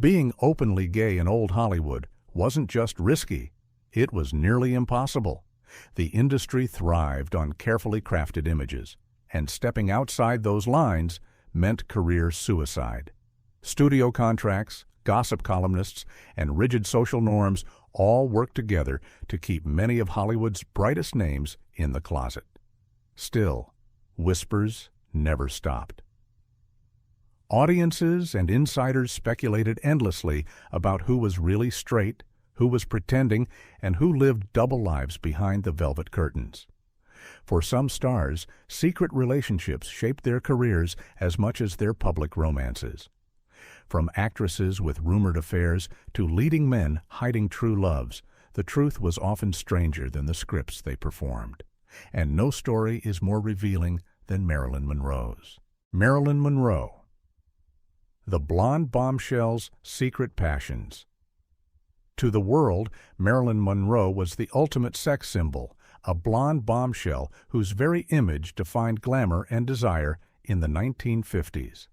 Being openly gay in old Hollywood wasn't just risky, it was nearly impossible. The industry thrived on carefully crafted images, and stepping outside those lines meant career suicide. Studio contracts, gossip columnists, and rigid social norms all worked together to keep many of Hollywood's brightest names in the closet. Still, whispers never stopped. Audiences and insiders speculated endlessly about who was really straight, who was pretending, and who lived double lives behind the velvet curtains. For some stars, secret relationships shaped their careers as much as their public romances. From actresses with rumored affairs to leading men hiding true loves, the truth was often stranger than the scripts they performed. And no story is more revealing than Marilyn Monroe's. Marilyn Monroe, the blonde bombshell's secret passions. To the world, Marilyn Monroe was the ultimate sex symbol, a blonde bombshell whose very image defined glamour and desire in the 1950s.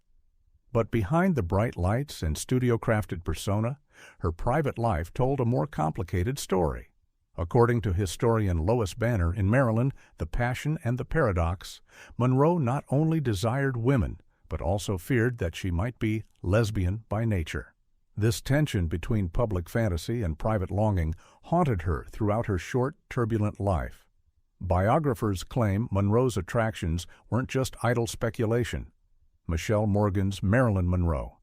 But behind the bright lights and studio-crafted persona, her private life told a more complicated story. According to historian Lois Banner in Marilyn, The Passion and the Paradox, Monroe not only desired women, but also feared that she might be lesbian by nature. This tension between public fantasy and private longing haunted her throughout her short, turbulent life. Biographers claim Monroe's attractions weren't just idle speculation. Michelle Morgan's Marilyn Monroe,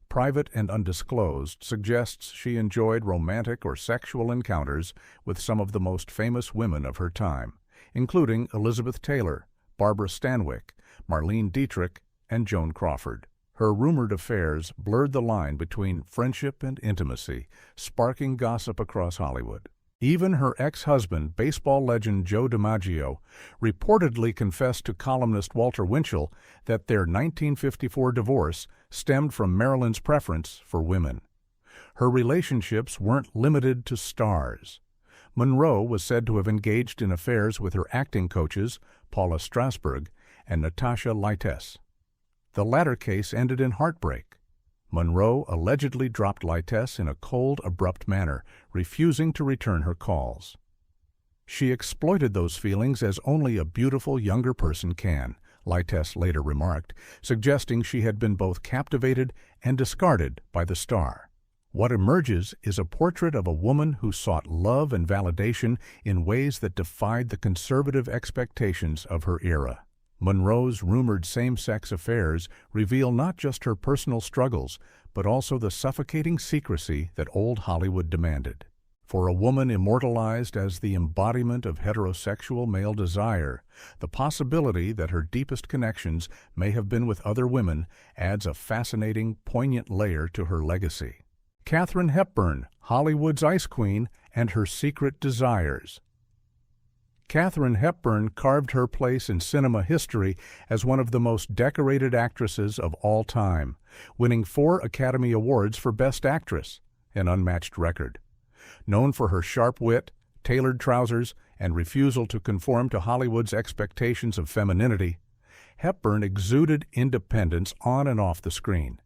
private and undisclosed, suggests she enjoyed romantic or sexual encounters with some of the most famous women of her time, including Elizabeth Taylor, Barbara Stanwyck, Marlene Dietrich, and Joan Crawford. Her rumored affairs blurred the line between friendship and intimacy, sparking gossip across Hollywood. Even her ex-husband, baseball legend Joe DiMaggio, reportedly confessed to columnist Walter Winchell that their 1954 divorce stemmed from Marilyn's preference for women. Her relationships weren't limited to stars. Monroe was said to have engaged in affairs with her acting coaches, Paula Strasberg and Natasha Lytess. The latter case ended in heartbreak. Monroe allegedly dropped Lytess in a cold, abrupt manner, refusing to return her calls. She exploited those feelings as only a beautiful younger person can, Lytess later remarked, suggesting she had been both captivated and discarded by the star. What emerges is a portrait of a woman who sought love and validation in ways that defied the conservative expectations of her era. Monroe's rumored same-sex affairs reveal not just her personal struggles, but also the suffocating secrecy that old Hollywood demanded. For a woman immortalized as the embodiment of heterosexual male desire, the possibility that her deepest connections may have been with other women adds a fascinating, poignant layer to her legacy. Katharine Hepburn, Hollywood's Ice Queen, and her secret desires. Katharine Hepburn carved her place in cinema history as one of the most decorated actresses of all time, winning 4 Academy Awards for Best Actress, an unmatched record. Known for her sharp wit, tailored trousers, and refusal to conform to Hollywood's expectations of femininity, Hepburn exuded independence on and off the screen.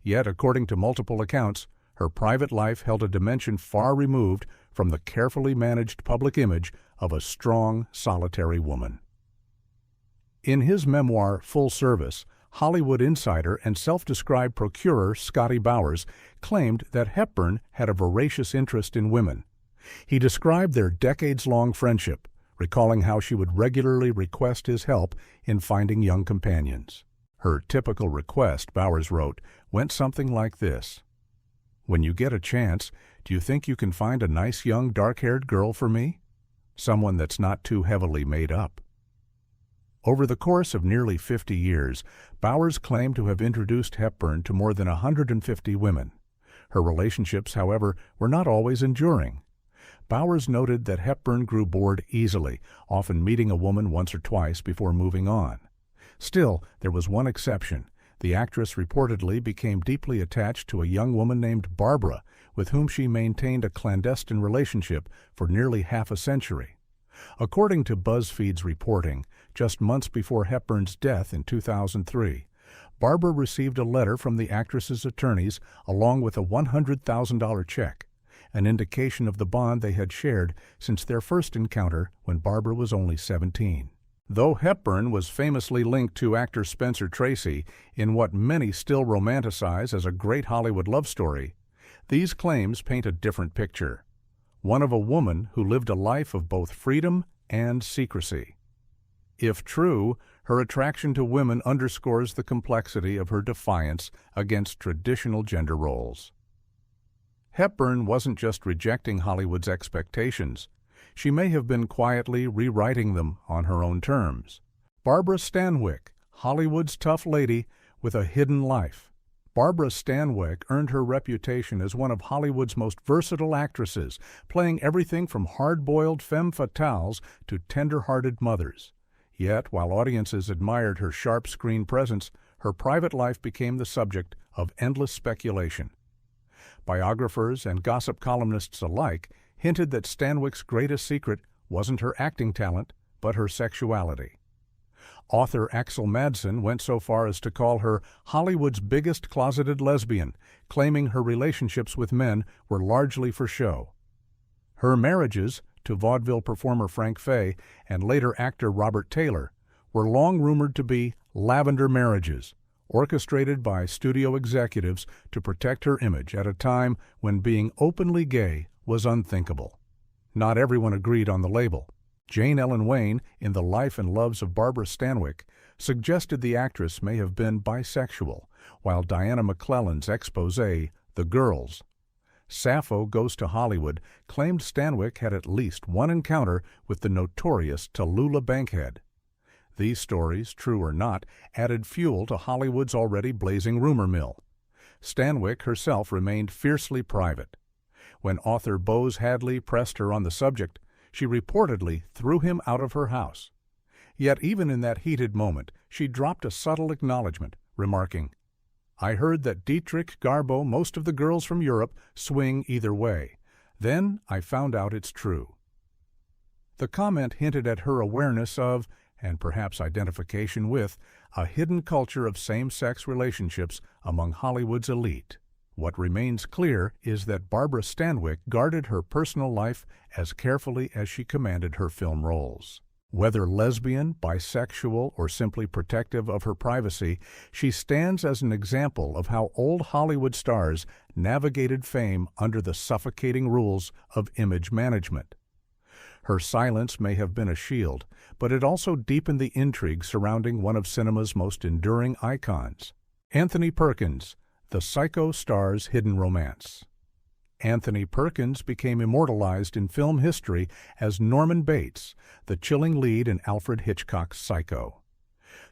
Yet, according to multiple accounts, her private life held a dimension far removed from the carefully managed public image of a strong, solitary woman. In his memoir, Full Service, Hollywood insider and self-described procurer Scotty Bowers claimed that Hepburn had a voracious interest in women. He described their decades-long friendship, recalling how she would regularly request his help in finding young companions. Her typical request, Bowers wrote, went something like this: "When you get a chance, do you think you can find a nice young dark-haired girl for me? Someone that's not too heavily made up." Over the course of nearly 50 years, Bowers claimed to have introduced Hepburn to more than 150 women. Her relationships, however, were not always enduring. Bowers noted that Hepburn grew bored easily, often meeting a woman once or twice before moving on. Still, there was one exception. The actress reportedly became deeply attached to a young woman named Barbara, with whom she maintained a clandestine relationship for nearly half a century. According to BuzzFeed's reporting, just months before Hepburn's death in 2003, Barbara received a letter from the actress's attorneys along with a $100,000 check, an indication of the bond they had shared since their first encounter when Barbara was only 17. Though Hepburn was famously linked to actor Spencer Tracy in what many still romanticize as a great Hollywood love story, these claims paint a different picture, one of a woman who lived a life of both freedom and secrecy. If true, her attraction to women underscores the complexity of her defiance against traditional gender roles. Hepburn wasn't just rejecting Hollywood's expectations. She may have been quietly rewriting them on her own terms. Barbara Stanwyck, Hollywood's tough lady with a hidden life. Barbara Stanwyck earned her reputation as one of Hollywood's most versatile actresses, playing everything from hard-boiled femme fatales to tender-hearted mothers. Yet, while audiences admired her sharp screen presence, her private life became the subject of endless speculation. Biographers and gossip columnists alike hinted that Stanwyck's greatest secret wasn't her acting talent, but her sexuality. Author Axel Madsen went so far as to call her Hollywood's biggest closeted lesbian, claiming her relationships with men were largely for show. Her marriages to vaudeville performer Frank Fay and later actor Robert Taylor were long rumored to be lavender marriages, orchestrated by studio executives to protect her image at a time when being openly gay was unthinkable. Not everyone agreed on the label. Jane Ellen Wayne, in The Life and Loves of Barbara Stanwyck, suggested the actress may have been bisexual, while Diana McClellan's expose, The Girls, Sappho Goes to Hollywood, claimed Stanwyck had at least one encounter with the notorious Tallulah Bankhead. These stories, true or not, added fuel to Hollywood's already blazing rumor mill. Stanwyck herself remained fiercely private. When author Bose Hadley pressed her on the subject, she reportedly threw him out of her house. Yet even in that heated moment, she dropped a subtle acknowledgement, remarking, "I heard that Dietrich, Garbo, most of the girls from Europe swing either way. Then I found out it's true." The comment hinted at her awareness of, and perhaps identification with, a hidden culture of same-sex relationships among Hollywood's elite. What remains clear is that Barbara Stanwyck guarded her personal life as carefully as she commanded her film roles. Whether lesbian, bisexual, or simply protective of her privacy, she stands as an example of how old Hollywood stars navigated fame under the suffocating rules of image management. Her silence may have been a shield, but it also deepened the intrigue surrounding one of cinema's most enduring icons. Anthony Perkins, the psycho star's hidden romance. Anthony Perkins became immortalized in film history as Norman Bates, the chilling lead in Alfred Hitchcock's Psycho.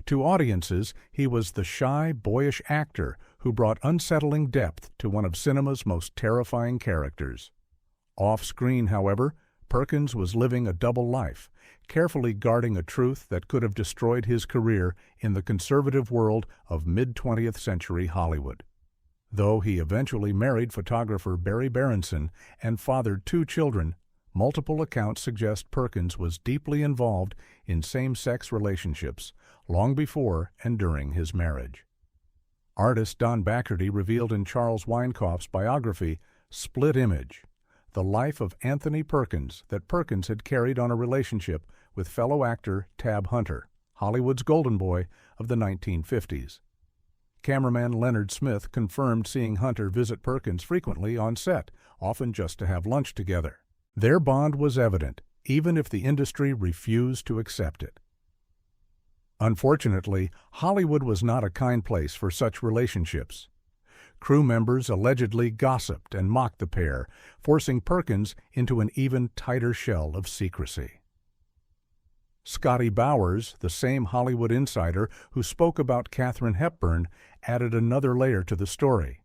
To audiences, he was the shy, boyish actor who brought unsettling depth to one of cinema's most terrifying characters. Off-screen, however, Perkins was living a double life, carefully guarding a truth that could have destroyed his career in the conservative world of mid-20th century Hollywood. Though he eventually married photographer Barry Berenson and fathered 2 children, multiple accounts suggest Perkins was deeply involved in same-sex relationships long before and during his marriage. Artist Don Backerty revealed in Charles Weinkauf's biography, Split Image, the life of Anthony Perkins that Perkins had carried on a relationship with fellow actor Tab Hunter, Hollywood's golden boy of the 1950s. Cameraman Leonard Smith confirmed seeing Hunter visit Perkins frequently on set, often just to have lunch together. Their bond was evident, even if the industry refused to accept it. Unfortunately, Hollywood was not a kind place for such relationships. Crew members allegedly gossiped and mocked the pair, forcing Perkins into an even tighter shell of secrecy. Scotty Bowers, the same Hollywood insider who spoke about Katharine Hepburn, added another layer to the story.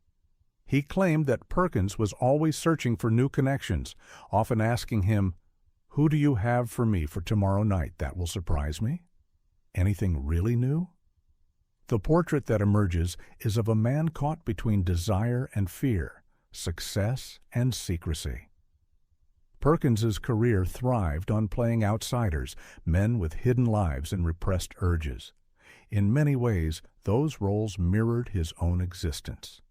He claimed that Perkins was always searching for new connections, often asking him, "Who do you have for me for tomorrow night that will surprise me? Anything really new?" The portrait that emerges is of a man caught between desire and fear, success and secrecy. Perkins's career thrived on playing outsiders, men with hidden lives and repressed urges. In many ways, those roles mirrored his own existence.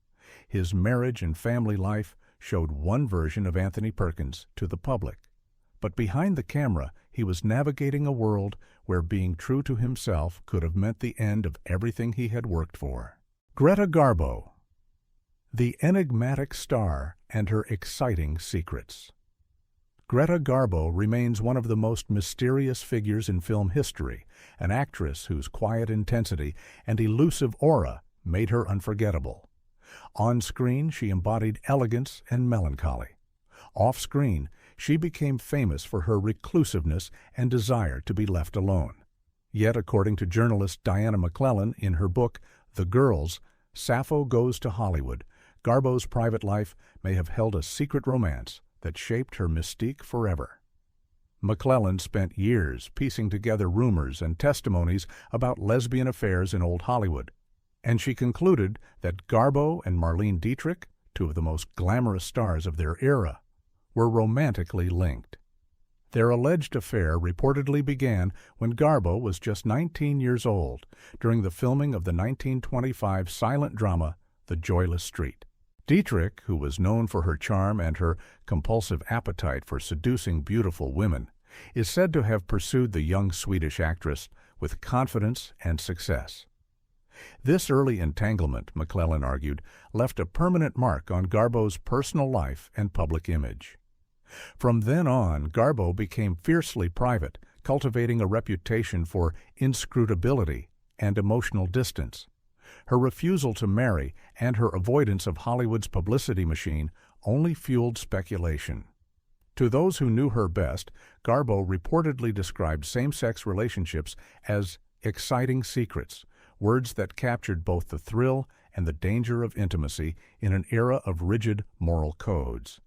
His marriage and family life showed one version of Anthony Perkins to the public. But behind the camera, he was navigating a world where being true to himself could have meant the end of everything he had worked for. Greta Garbo, the enigmatic star and her exciting secrets. Greta Garbo remains one of the most mysterious figures in film history, an actress whose quiet intensity and elusive aura made her unforgettable. On screen, she embodied elegance and melancholy. Off screen, she became famous for her reclusiveness and desire to be left alone. Yet, according to journalist Diana McClellan in her book, The Girls, Sappho Goes to Hollywood, Garbo's private life may have held a secret romance that shaped her mystique forever. McClellan spent years piecing together rumors and testimonies about lesbian affairs in old Hollywood, and she concluded that Garbo and Marlene Dietrich, two of the most glamorous stars of their era, were romantically linked. Their alleged affair reportedly began when Garbo was just 19 years old during the filming of the 1925 silent drama The Joyless Street. Dietrich, who was known for her charm and her compulsive appetite for seducing beautiful women, is said to have pursued the young Swedish actress with confidence and success. This early entanglement, McClellan argued, left a permanent mark on Garbo's personal life and public image. From then on, Garbo became fiercely private, cultivating a reputation for inscrutability and emotional distance. Her refusal to marry and her avoidance of Hollywood's publicity machine only fueled speculation. To those who knew her best, Garbo reportedly described same-sex relationships as exciting secrets, words that captured both the thrill and the danger of intimacy in an era of rigid moral codes.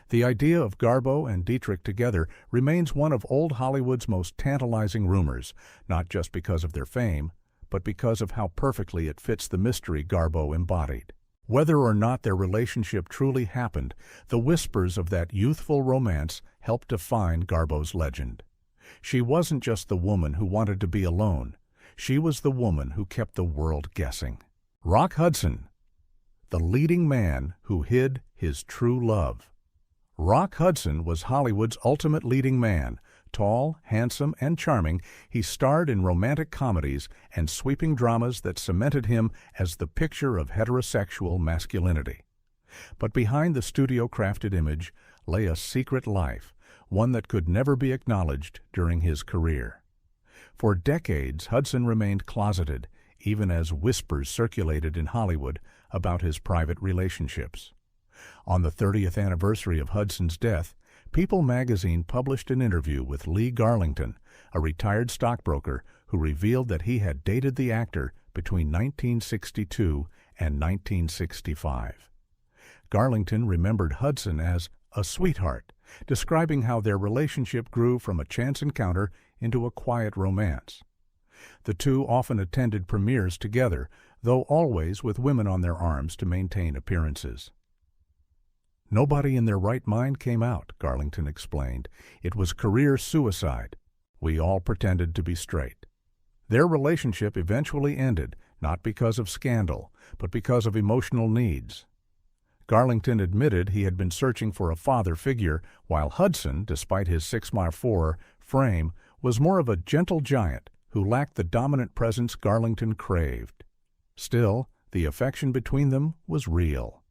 The idea of Garbo and Dietrich together remains one of old Hollywood's most tantalizing rumors, not just because of their fame, but because of how perfectly it fits the mystery Garbo embodied. Whether or not their relationship truly happened, the whispers of that youthful romance helped define Garbo's legend. She wasn't just the woman who wanted to be alone. She was the woman who kept the world guessing. Rock Hudson, the leading man who hid his true love. Rock Hudson was Hollywood's ultimate leading man. Tall, handsome, and charming, he starred in romantic comedies and sweeping dramas that cemented him as the picture of heterosexual masculinity. But behind the studio-crafted image lay a secret life, one that could never be acknowledged during his career. For decades, Hudson remained closeted, even as whispers circulated in Hollywood about his private relationships. On the 30th anniversary of Hudson's death, People magazine published an interview with Lee Garlington, a retired stockbroker who revealed that he had dated the actor between 1962 and 1965. Garlington remembered Hudson as a sweetheart, describing how their relationship grew from a chance encounter into a quiet romance. The two often attended premieres together, though always with women on their arms to maintain appearances. Nobody in their right mind came out, Garlington explained. It was career suicide. We all pretended to be straight. Their relationship eventually ended, not because of scandal, but because of emotional needs. Garlington admitted he had been searching for a father figure, while Hudson, despite his 6'4" frame, was more of a gentle giant who lacked the dominant presence Garlington craved. Still, the affection between them was real.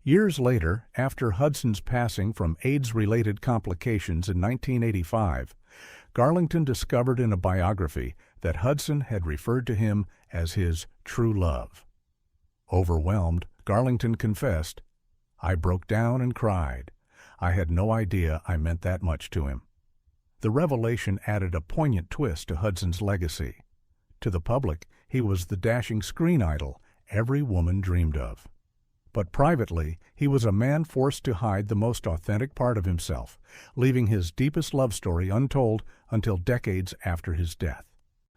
Years later, after Hudson's passing from AIDS-related complications in 1985, Garlington discovered in a biography that Hudson had referred to him as his true love. Overwhelmed, Garlington confessed, "I broke down and cried. I had no idea I meant that much to him." The revelation added a poignant twist to Hudson's legacy. To the public, he was the dashing screen idol every woman dreamed of. But privately, he was a man forced to hide the most authentic part of himself, leaving his deepest love story untold until decades after his death.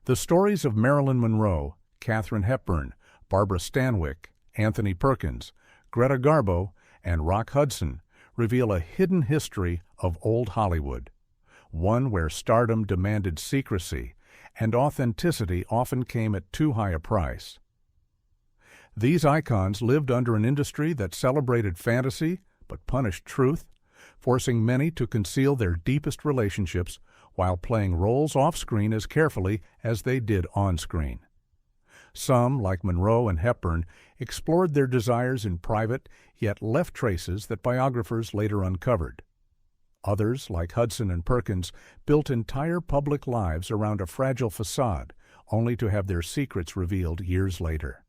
The stories of Marilyn Monroe, Katharine Hepburn, Barbara Stanwyck, Anthony Perkins, Greta Garbo, and Rock Hudson reveal a hidden history of old Hollywood, one where stardom demanded secrecy and authenticity often came at too high a price. These icons lived under an industry that celebrated fantasy but punished truth, forcing many to conceal their deepest relationships while playing roles off-screen as carefully as they did on-screen. Some, like Monroe and Hepburn, explored their desires in private, yet left traces that biographers later uncovered. Others, like Hudson and Perkins, built entire public lives around a fragile facade, only to have their secrets revealed years later.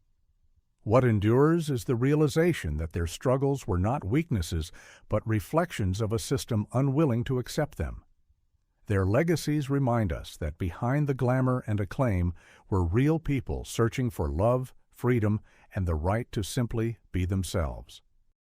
What endures is the realization that their struggles were not weaknesses, but reflections of a system unwilling to accept them. Their legacies remind us that behind the glamour and acclaim were real people searching for love, freedom, and the right to simply be themselves.